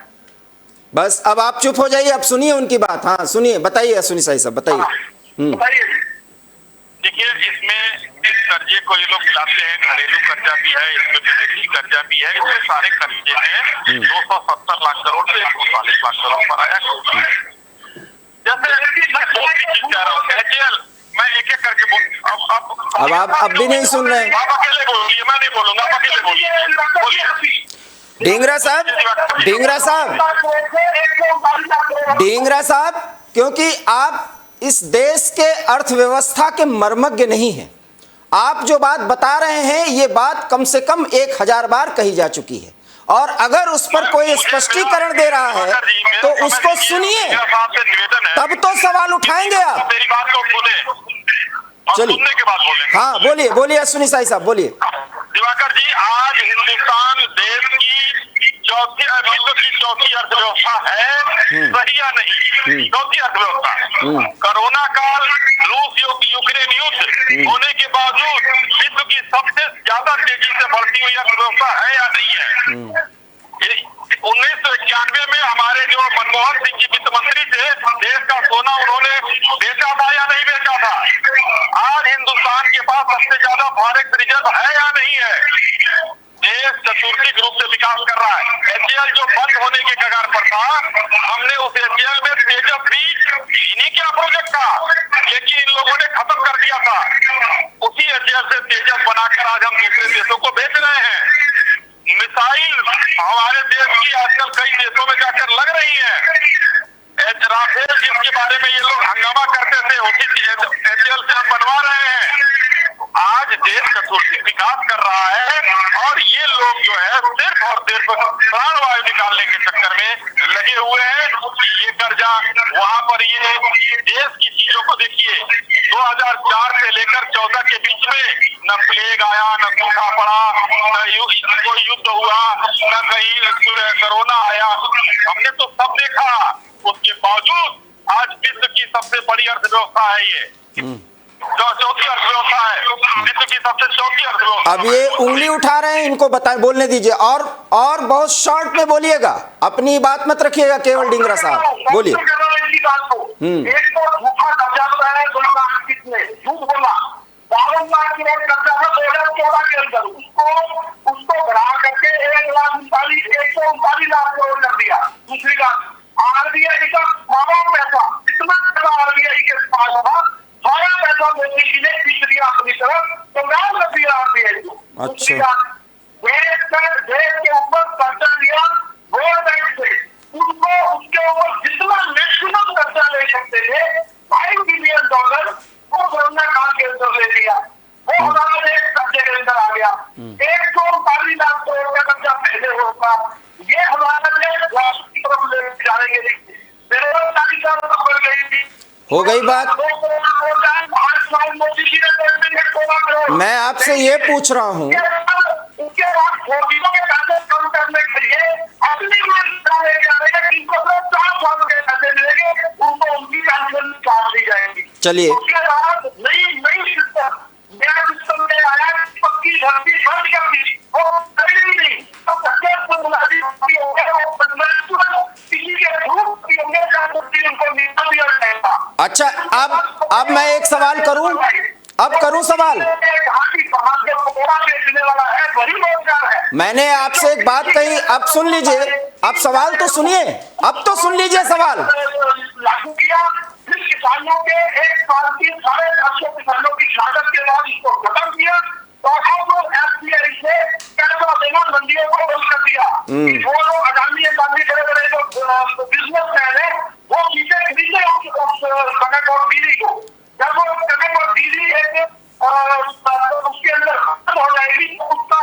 बस अब आप चुप हो जाइए, अब सुनिए उनकी बात। हाँ सुनिए, बताइए अश्विनी साई साहब, बताइए। बताइए। देखिए इसमें इस कर्जे को ये लोग दिलाते हैं, घरेलू कर्जा भी है, इसमें विदेशी कर्जा भी है, इसमें सारे कर्जे हैं। 270 लाख करोड़ से 140 लाख करोड़ पर आया। जैसे मैं एक एक करके अब आप अब भी नहीं सुन रहे हैं। आप अकेले बोलिए, मैं नहीं बोलूंगा, आप अकेले बोलिए। ढींगरा साहब, ढींगरा साहब, क्योंकि आप इस देश के अर्थव्यवस्था के मर्मज्ञ नहीं हैं। आप जो बात बता रहे हैं ये बात कम से कम 1000 बार कही जा चुकी है, और अगर उस पर कोई स्पष्टीकरण दे रहा है तो उसको सुनिए, तब तो सवाल उठाएंगे आप। मेरी बात को सुने, चलिए सुनने के बाद बोलेंगे। हाँ बोलिए, बोलिए अश्विनी साई साहब, बोलिए। दिवाकर जी, आज हिंदुस्तान देश की विश्व की चौथी अर्थव्यवस्था है, सही या नहीं? चौथी अर्थव्यवस्था। कोरोना काल, रूस यूक्रेन युद्ध होने के बावजूद विश्व की सबसे ज्यादा तेजी से बढ़ती हुई अर्थव्यवस्था है या नहीं है? 1991 में हमारे जो मनमोहन सिंह जी वित्त मंत्री थे, देश का सोना उन्होंने बेचा था या नहीं बेचा था? आज हिंदुस्तान के पास सबसे ज्यादा फॉरेक्स रिजर्व है या नहीं है? देश चतुर्थिक रूप से विकास कर रहा है। एचएएल जो बंद होने के कगार पर था, हमने उस एचएएल में तेजस्वी इन्हीं क्या प्रोजेक्ट था, लेकिन इन लोगों ने खत्म कर दिया था। उसी एचएएल से तेजस बनाकर आज हम दूसरे देशों को बेच रहे हैं। मिसाइल हमारे देश की आजकल कई देशों में जाकर लग रही है। राफेल जिसके बारे में ये लोग हंगामा करते थे, उसी एचएएल से हम बनवा रहे हैं। आज देश चतुर्थिक विकास कर रहा है और ये लोग जो है सिर्फ और सिर्फ प्राणवायु निकालने के चक्कर में लगे हुए हैं। ये कर्जा वहां पर, ये देश की चीजों को देखिए, 2004 से लेकर 14 के बीच में न प्लेग आया, न सूखा पड़ा, न कोई युद्ध हुआ, न कहीं कोरोना आया, हमने तो सब देखा। उसके बावजूद आज विश्व की सबसे बड़ी अर्थव्यवस्था है, ये चौथी अर्थव्यवस्था है, विश्व की सबसे चौथी अर्थव्यवस्था। अब ये उंगली उठा रहे हैं, इनको बताएं, बोलने दीजिए, और बहुत शॉर्ट में बोलिएगा, अपनी बात मत रखिएगा केवल। ढींगरा साहब बोलिए। एक तो झूठा कर्जा है, झूठ बोला। 52 लाख करोड़ कर्जा था 2014 के अंदर, उसको बढ़ा करके 139 लाख करोड़ कर दिया। दूसरी बात, आरबीआई का सारा पैसा, इतना पैसा आरबीआई के पास था, सारा पैसा मोदी जी ने खींच दिया अपनी तरफ, तो नाम रख दिया आरबीआई को। अच्छा, देश के ऊपर कर्जा लिया वर्ल्ड बैंक से, उनको उसके ऊपर जितना मैक्सिमम कर्जा ले सकते थे $5 बिलियन, वो कोरोना काल के अंदर ले लिया। वो हमारा देश कर्जे के अंदर आ गया। 139 लाख करोड़ का कर्जा पहले होगा, ये हमारा देश राष्ट्र की तरफ ले जाएंगे। बेरोजगारी का बढ़ गई थी, हो गई बात। मैं आपसे ये पूछ रहा हूँ, उसके बाद फौजियों के पैसे कम करने के लिए अपनी इनको 4 साल के पैसे मिलेंगे, उनको उनकी पेंशन काट दी जाएगी। चलिए, उसके बाद नई सिस्टम, नया सिस्टम में आया, पक्की धरती बंद कर दी, वो कहीं नहीं। अब किसी के ग्रुप की उनको निकाल दिया जाएगा। अच्छा, अब अब मैं एक सवाल करूं, अब करूं सवाल। वही रोजगार है। मैंने आपसे एक बात कही, अब सुन लीजिए, अब सवाल तो सुनिए, अब तो सुन लीजिए सवाल। लागू किया, फिर किसानों के 1 साल की 750 किसानों की शहादत के बाद इसको खत्म किया, और अब एफसीआई से पैसा देना मंडियों को बंद कर दिया। वो लोग अडानी अंबानी बड़े-बड़े जो बिजनेसमैन है, वो चीजें खरीदे उस कनक और बिजली को। जब वो कनक और बिजली है उसके अंदर खत्म हो जाएगी तो उसका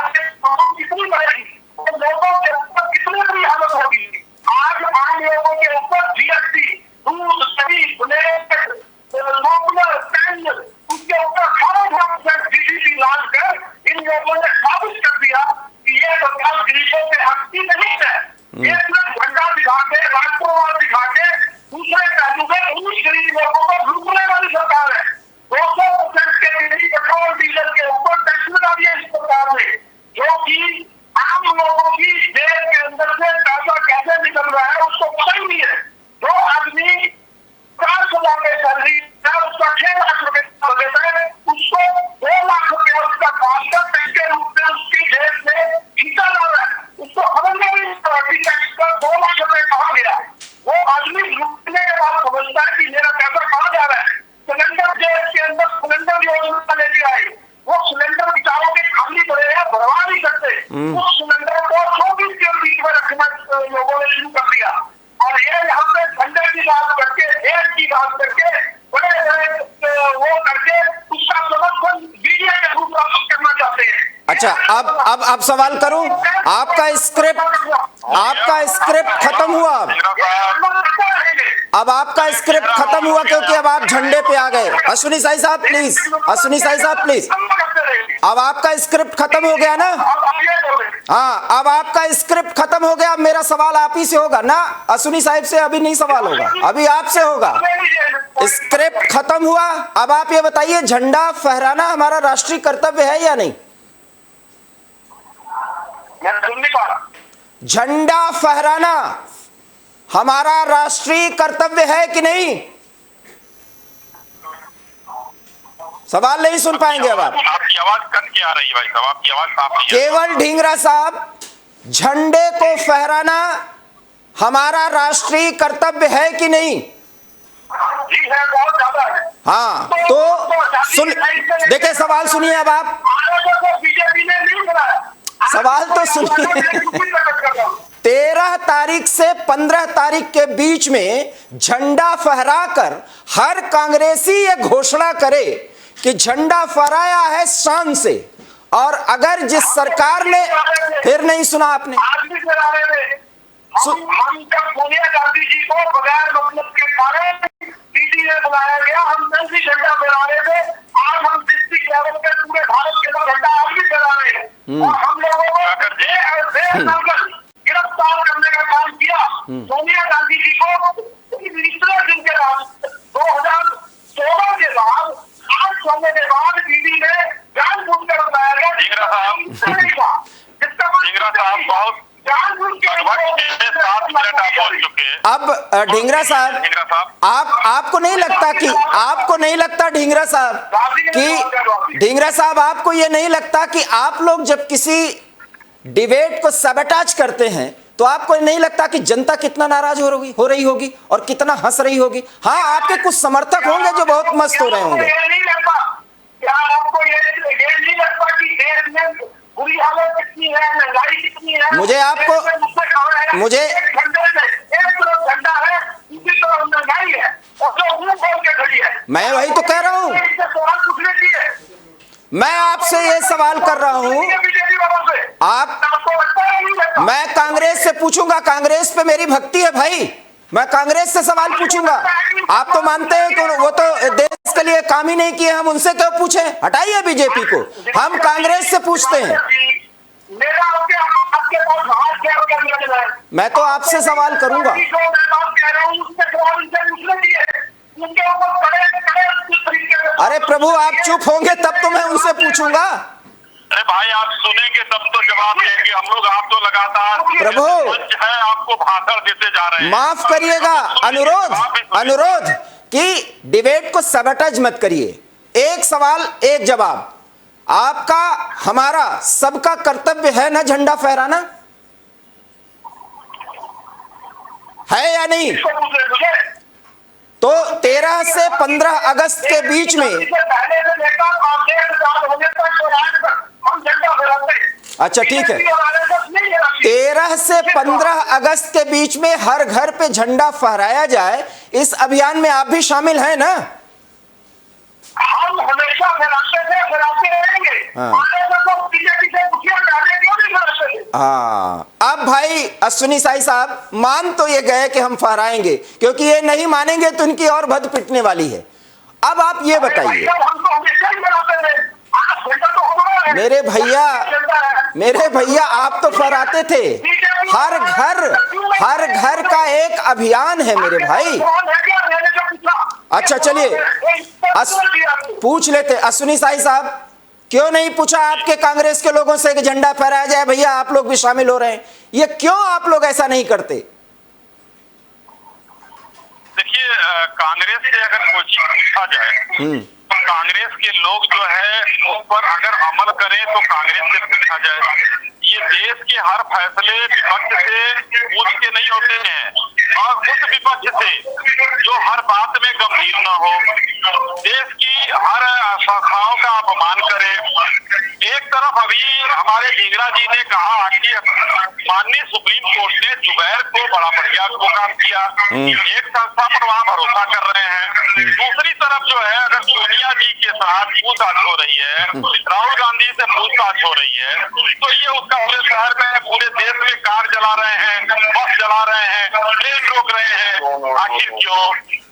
कितनी बढ़ेगी, तो लोगों के ऊपर कितनी बड़ी हालत होगी। आज आम लोगों के ऊपर जीएसटी, दूध, दही, उसके ऊपर 18% जीडीपी लाद कर इन लोगों ने साबित कर दिया कि ये सरकार गरीबों के हक की नहीं है। ये सिर्फ झंडा दिखा के, राष्ट्रवाद दिखा के दूसरे पहलू में उन्हीं गरीब लोगों को लूटने वाली सरकार है। 200% के बिजली, पेट्रोल, डीजल के ऊपर टैक्स लगा दिया इस सरकार ने, जो कि आम लोगों की जेब के अंदर से पैसा कैसे निकल रहा है उसको पता ही नहीं है। जो आदमी 400 लाख की सैलरी है, उसका 6 लाख रुपए देता है, उसको 2 लाख रुपए उसका ट्रांसफर टैक्स के रूप में उसकी जेब से खींचा जा रहा है। उसको खबर नहीं कि टैक्स का 2 लाख रुपए कहाँ गया। वो आदमी लूटने के बाद समझता है कि मेरा पैसा कहाँ जा रहा है। सिलेंडर जेब के अंदर सिलेंडर योजना लेके आए, वो सिलेंडर बेचारों के खाली पड़े हैं, भरवा नहीं सकते। उस सिलेंडर को 24 के बीच में रखना लोगों ने शुरू कर दिया, और ये यहाँ पे झंडे की बात करके, देश की बात करके, बड़े बड़े वो करके उसका समर्थन मीडिया के थ्रू प्राप्त करना चाहते हैं। अच्छा, अब सवाल करूं, आपका स्क्रिप्ट खत्म हुआ। अब आपका स्क्रिप्ट खत्म हुआ क्योंकि अब आप झंडे पे आ गए। अश्विनी साई साहब प्लीज, अश्विनी साई साहब प्लीज, अब आपका स्क्रिप्ट खत्म हो गया ना। हाँ, अब आपका स्क्रिप्ट खत्म हो गया। अब मेरा सवाल आप ही से होगा ना, अश्विनी साहिब से अभी नहीं सवाल होगा, अभी आपसे होगा। स्क्रिप्ट खत्म हुआ। अब आप ये बताइए, झंडा फहराना हमारा राष्ट्रीय कर्तव्य है या नहीं? झंडा फहराना हमारा राष्ट्रीय कर्तव्य है कि नहीं? सवाल नहीं सुन पाएंगे अब आप। आपकी आवाज कट के आ रही है भाई साहब, आपकी आवाज साफ नहीं है। केवल ढींगरा साहब, झंडे को फहराना हमारा राष्ट्रीय कर्तव्य है कि नहीं? जी है, बहुत ज्यादा है। हाँ, तो सुन, देखिए सवाल सुनिए अब आप। बीजेपी ने नहीं बनाया, सवाल तो सुनिए। 13 तारीख से 15 तारीख के बीच में झंडा फहराकर हर कांग्रेसी ये घोषणा करे कि झंडा फहराया है शान से, और अगर जिस सरकार ने, फिर नहीं सुना आपने, हम जब सोनिया गांधी जी को बगैर मतलब के कारण पीटी में बुलाया गया, हम भी झंडा फहरा रहे थे। आज हम डिस्ट्रिक्ट लेवल पे पूरे भारत के झंडा आज भी फहरा रहे हैं, और हम लोगों को गिरफ्तार करने का काम किया। सोनिया गांधी जी को तीसरे दिन के बाद 2016 के बाद 8 सालों के बाद पीटी में जानबूझकर बुलाया गया। ढींगरा साहब बहुत अब ढींगरा साहब, आपको नहीं लगता कि, आपको नहीं लगता ढींगरा साहब कि, ढींगरा साहब आपको ये नहीं लगता कि आप लोग जब किसी डिबेट को सबटाज करते हैं तो आपको नहीं लगता कि जनता कितना नाराज हो रही होगी और कितना हंस रही होगी? हाँ, आपके कुछ समर्थक होंगे जो बहुत मस्त हो रहे होंगे। क्या आपको ये नहीं लगता कि देश में बुरी हालत कितनी है, महंगाई कितनी है? मुझे आपको, मुझे झंडा है, दूसरी तरफ महंगाई है, और जो मुंह खोल के खड़ी है। मैं वही तो कह रहा हूँ, सवाल पूछने की है। मैं आपसे ये सवाल कर रहा हूँ। आप, मैं कांग्रेस से पूछूंगा, कांग्रेस पे मेरी भक्ति है भाई, मैं कांग्रेस से सवाल पूछूंगा। आप तो मानते हैं कि वो तो देश के लिए काम ही नहीं किए, हम उनसे क्यों पूछें? हटाइए बीजेपी को, हम कांग्रेस से पूछते हैं। मैं तो आपसे सवाल करूंगा। अरे प्रभु, आप चुप होंगे तब तो मैं उनसे पूछूंगा। अरे भाई, आप सुनेंगे तब तो जवाब देंगे हम लोग। आप तो लगातार प्रभु है, आपको भाषण देते जा रहे हैं। माफ करिएगा, अनुरोध कि डिबेट को सबटज मत करिए, एक सवाल एक जवाब। आपका, हमारा, सबका कर्तव्य है ना झंडा फहराना, है या नहीं? तो 13 से 15 अगस्त के बीच में, अच्छा ठीक है, 13 से 15 अगस्त के बीच में हर घर पे झंडा फहराया जाए, इस अभियान में आप भी शामिल हैं ना? हम हमेशा फहराते रहेंगे। हाँ, अब भाई अश्विनी साई साहब मान तो ये गए कि हम फहराएंगे, क्योंकि ये नहीं मानेंगे तो इनकी और भद पिटने वाली है। अब आप ये बताइए, मेरे भैया आप तो फहराते थे, हर घर का एक अभियान है मेरे भाई। अच्छा चलिए पूछ लेते, अश्विनी साई साहब क्यों नहीं पूछा आपके कांग्रेस के लोगों से कि झंडा फहराया जाए, भैया आप लोग भी शामिल हो रहे हैं, ये क्यों आप लोग ऐसा नहीं करते? देखिए, कांग्रेस से अगर कोई चीज पूछा जाए तो कांग्रेस के लोग जो है उस पर अगर अमल करें तो कांग्रेस से पूछा जाए। ये देश के हर फैसले विपक्ष से पूछ के नहीं होते हैं, और उस विपक्ष से जो हर बात में गंभीर न हो, देश की हर संस्थाओं का अपमान करे। एक तरफ अभी हमारे ढींगरा जी ने कहा कि माननीय सुप्रीम कोर्ट ने जुबैर को बड़ा बढ़िया को काम किया, एक संस्था पर वहाँ भरोसा कर रहे हैं। दूसरी तरफ जो है, अगर सोनिया जी के साथ पूछताछ हो रही है, राहुल गांधी से पूछताछ हो रही है, तो ये उसका पूरे शहर में, पूरे देश में कार जला रहे हैं, बस जला रहे हैं, ट्रेन रोक रहे हैं। आखिर क्यों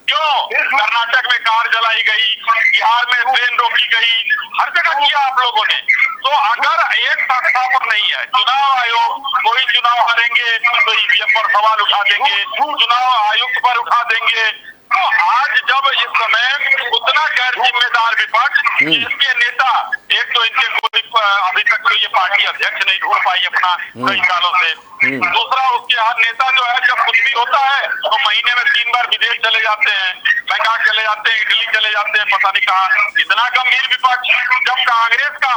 कर्नाटक में कार जलाई गई, बिहार में ट्रेन रोकी गई, हर जगह किया आप लोगों ने। तो अगर एक संस्था पर नहीं है, चुनाव आयोग, कोई चुनाव हारेंगे तो ईवीएम पर सवाल उठा देंगे, चुनाव आयुक्त पर उठा देंगे। तो आज जब इस समय उतना गैर जिम्मेदार विपक्ष, जिसके नेता, एक तो इनके कोई अभी तक तो ये पार्टी अध्यक्ष नहीं ढूंढ पाई अपना कई सालों से, दूसरा उसके हर नेता जो है जब कुछ भी होता है तो महीने में 3 बार विदेश चले जाते हैं, बैंकॉक चले जाते हैं, इटली चले जाते हैं, पता नहीं कहा। इतना गंभीर विपक्ष, जब कांग्रेस का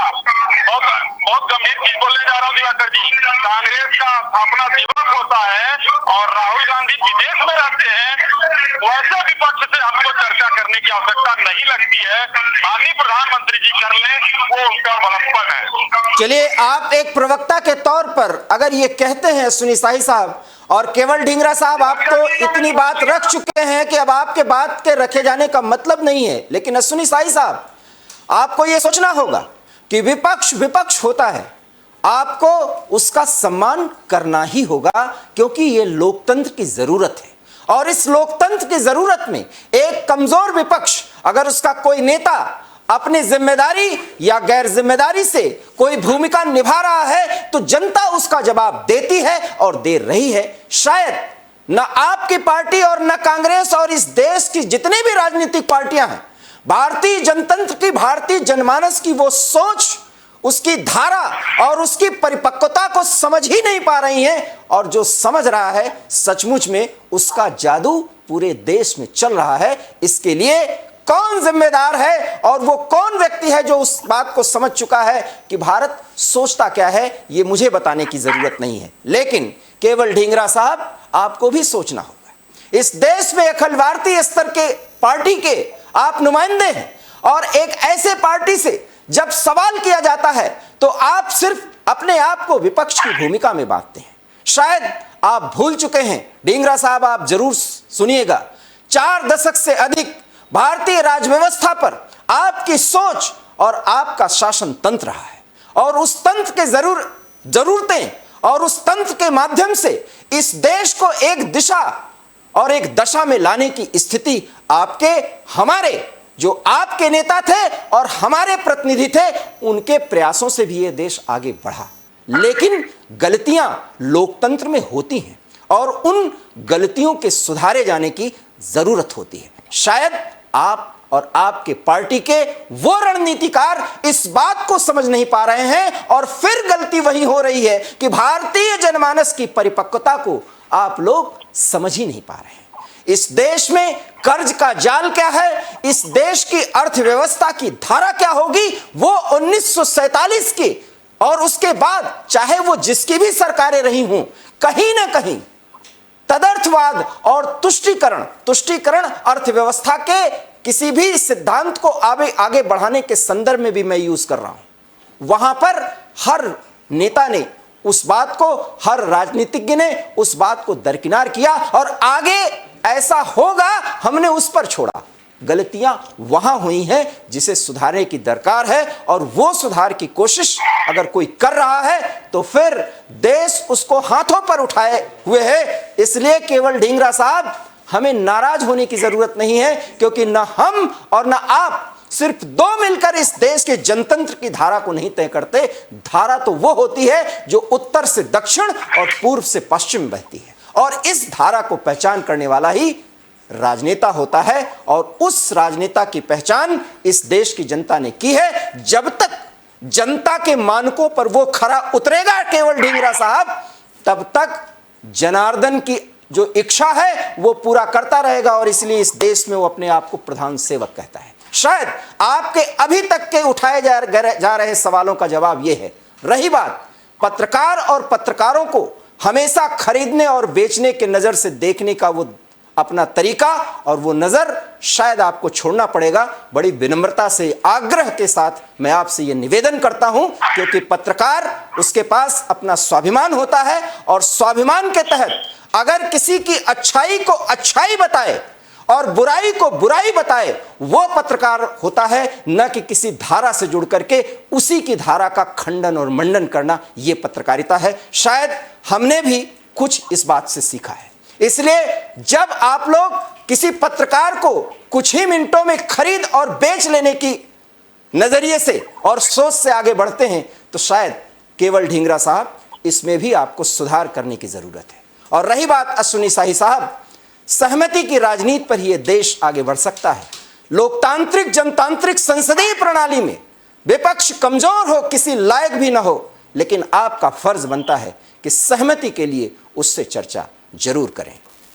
बहुत गंभीर चीज बोलने जा रहा हूँ दिवाकर जी, कांग्रेस का स्थापना दिवस होता है और राहुल गांधी विदेश में रहते हैं, वैसे विपक्ष से हमको चर्चा करने की आवश्यकता नहीं लगती है। माननीय प्रधानमंत्री जी कर लें, वो उनका बड़प्पन है। चलिए, आप एक प्रवक्ता के तौर पर अगर ये कहते हैं अश्विनी साई साहब, और केवल ढींगरा साहब आप तो इतनी बात रख चुके हैं कि अब आपके बात के रखे जाने का मतलब नहीं है, लेकिन अश्विनी साई साहब आपको ये सोचना होगा कि विपक्ष विपक्ष होता है, आपको उसका सम्मान करना ही होगा, क्योंकि ये लोकतंत्र की जरूरत है। और इस लोकतंत्र की जरूरत में एक कमजोर विपक्ष, अगर उसका कोई नेता अपनी जिम्मेदारी या गैर जिम्मेदारी से कोई भूमिका निभा रहा है, तो जनता उसका जवाब देती है और दे रही है। शायद न आपकी पार्टी और न कांग्रेस और इस देश की जितनी भी राजनीतिक पार्टियां हैं, भारतीय जनतंत्र की, भारतीय जनमानस की वो सोच, उसकी धारा और उसकी परिपक्वता को समझ ही नहीं पा रही हैं। और जो समझ रहा है, सचमुच में उसका जादू पूरे देश में चल रहा है। इसके लिए कौन जिम्मेदार है और वो कौन व्यक्ति है जो उस बात को समझ चुका है कि भारत सोचता क्या है, ये मुझे बताने की जरूरत नहीं है। लेकिन केवल ढींगरा साहब, आपको भी सोचना होगा। इस देश में अखिल भारतीय स्तर के पार्टी के आप नुमाइंदे हैं, और एक ऐसे पार्टी से जब सवाल किया जाता है तो आप सिर्फ अपने आप को विपक्ष की भूमिका में बांधते हैं। शायद आप भूल चुके हैं, ढींगरा साहब आप जरूर सुनिएगा, 4 दशक से अधिक भारतीय राजव्यवस्था पर आपकी सोच और आपका शासन तंत्र रहा है, और उस तंत्र के जरूरतें और उस तंत्र के माध्यम से इस देश को एक दिशा और एक दशा में लाने की स्थिति आपके, हमारे, जो आपके नेता थे और हमारे प्रतिनिधि थे, उनके प्रयासों से भी ये देश आगे बढ़ा। लेकिन गलतियां लोकतंत्र में होती हैं और उन गलतियों के सुधारे जाने की जरूरत होती है। शायद आप और आपके पार्टी के वो रणनीतिकार इस बात को समझ नहीं पा रहे हैं, और फिर गलती वही हो रही है कि भारतीय जनमानस की परिपक्वता को आप लोग समझ ही नहीं पा रहे हैं। इस देश में कर्ज का जाल क्या है, इस देश की अर्थव्यवस्था की धारा क्या होगी, वो 1947 की और उसके बाद चाहे वो जिसकी भी सरकारें रही हों, कहीं ना कहीं तदर्थवाद और तुष्टीकरण अर्थव्यवस्था के किसी भी सिद्धांत को आगे बढ़ाने के संदर्भ में भी मैं यूज कर रहा हूं। वहां पर हर नेता ने उस बात को, हर राजनीतिज्ञ ने उस बात को दरकिनार किया और आगे ऐसा होगा हमने उस पर छोड़ा। गलतियां वहां हुई हैं जिसे सुधारने की दरकार है और वो सुधार की कोशिश अगर कोई कर रहा है तो फिर देश उसको हाथों पर उठाए हुए है। इसलिए केवल ढींगरा साहब, हमें नाराज होने की जरूरत नहीं है, क्योंकि न हम और न आप, सिर्फ दो मिलकर इस देश के जनतंत्र की धारा को नहीं तय करते। धारा तो वो होती है जो उत्तर से दक्षिण और पूर्व से पश्चिम बहती है, और इस धारा को पहचान करने वाला ही राजनेता होता है, और उस राजनेता की पहचान इस देश की जनता ने की है। जब तक जनता के मानकों पर वो खरा उतरेगा केवल ढींगरा साहब, तब तक जनार्दन की जो इच्छा है वो पूरा करता रहेगा, और इसलिए इस देश में वो अपने आप को प्रधान सेवक कहता है। शायद आपके अभी तक के उठाए जा रहे सवालों का जवाब यह है। रही बात पत्रकार और पत्रकारों को हमेशा खरीदने और बेचने के नजर से देखने का वो अपना तरीका और वो नजर, शायद आपको छोड़ना पड़ेगा। बड़ी विनम्रता से, आग्रह के साथ मैं आपसे ये निवेदन करता हूं, क्योंकि पत्रकार, उसके पास अपना स्वाभिमान होता है, और स्वाभिमान के तहत अगर किसी की अच्छाई को अच्छाई बताए और बुराई को बुराई बताए, वो पत्रकार होता है, न कि किसी धारा से जुड़ करके उसी की धारा का खंडन और मंडन करना। ये पत्रकारिता है। शायद हमने भी कुछ इस बात से सीखा है। इसलिए जब आप लोग किसी पत्रकार को कुछ ही मिनटों में खरीद और बेच लेने की नजरिए से और सोच से आगे बढ़ते हैं, तो शायद केवल ढींगरा साहब, इसमें भी आपको सुधार करने की जरूरत है। और रही बात अश्विनी शाही साहब, सहमति की राजनीति पर ही यह देश आगे बढ़ सकता है। लोकतांत्रिक जनतांत्रिक संसदीय प्रणाली में विपक्ष कमजोर हो, किसी लायक भी ना हो, लेकिन आपका फर्ज बनता है कि सहमति के लिए उससे चर्चा जरूर करें।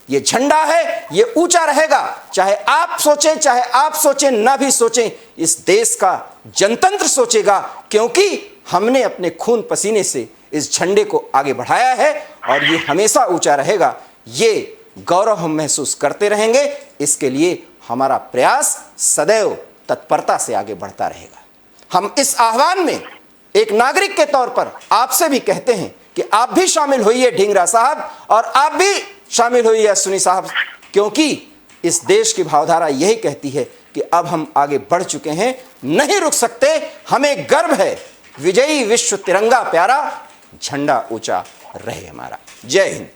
ये झंडा है, ये ऊंचा रहेगा, चाहे आप सोचें चाहे आप सोचें ना भी सोचें, इस देश का जनतंत्र सोचेगा, क्योंकि हमने अपने खून पसीने से इस झंडे को आगे बढ़ाया है और ये हमेशा ऊंचा रहेगा। ये गौरव हम महसूस करते रहेंगे। इसके लिए हमारा प्रयास सदैव तत्परता से आगे बढ़ता रहेगा। हम इस आह्वान में एक नागरिक के तौर पर आपसे भी कहते हैं कि आप भी शामिल होइए ढींगरा साहब, और आप भी शामिल होइए अश्विनी साहब, क्योंकि इस देश की भावधारा यही कहती है कि अब हम आगे बढ़ चुके हैं, नहीं रुक सकते। हमें गर्व है, विजयी विश्व तिरंगा प्यारा, झंडा ऊंचा रहे हमारा। जय हिंद।